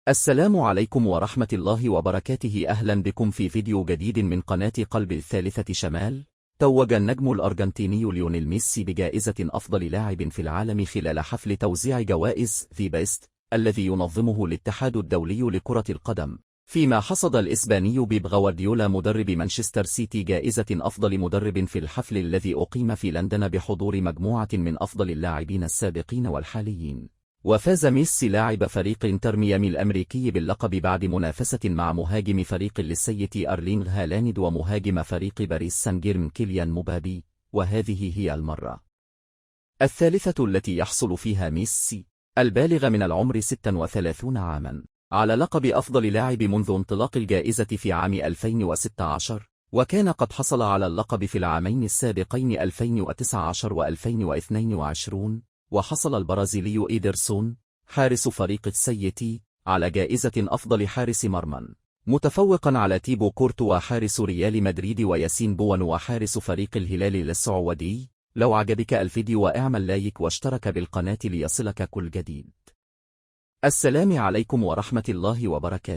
السلام عليكم ورحمة الله وبركاته. أهلا بكم في فيديو جديد من قناة قلب الثالثة شمال. توج النجم الأرجنتيني ليونيل ميسي بجائزة أفضل لاعب في العالم خلال حفل توزيع جوائز ذا بيست الذي ينظمه الاتحاد الدولي لكرة القدم، فيما حصد الإسباني بيب غوارديولا مدرب مانشستر سيتي جائزة أفضل مدرب في الحفل الذي أقيم في لندن بحضور مجموعة من أفضل اللاعبين السابقين والحاليين. وفاز ميسي لاعب فريق انتر ميامي الأمريكي باللقب بعد منافسة مع مهاجم فريق ليسيتي أرلينغ هالاند ومهاجم فريق باريس سان جيرمان كيليان مبابي، وهذه هي المرة الثالثة التي يحصل فيها ميسي البالغ من العمر 36 عاما على لقب أفضل لاعب منذ انطلاق الجائزة في عام 2016، وكان قد حصل على اللقب في العامين السابقين 2019 و2022. وحصل البرازيلي إيدرسون حارس فريق السيتي على جائزة أفضل حارس مرمى، متفوقا على تيبو كورتوا حارس ريال مدريد وياسين بوانو حارس فريق الهلال السعودي. لو عجبك الفيديو واعمل لايك واشترك بالقناة ليصلك كل جديد. السلام عليكم ورحمة الله وبركاته.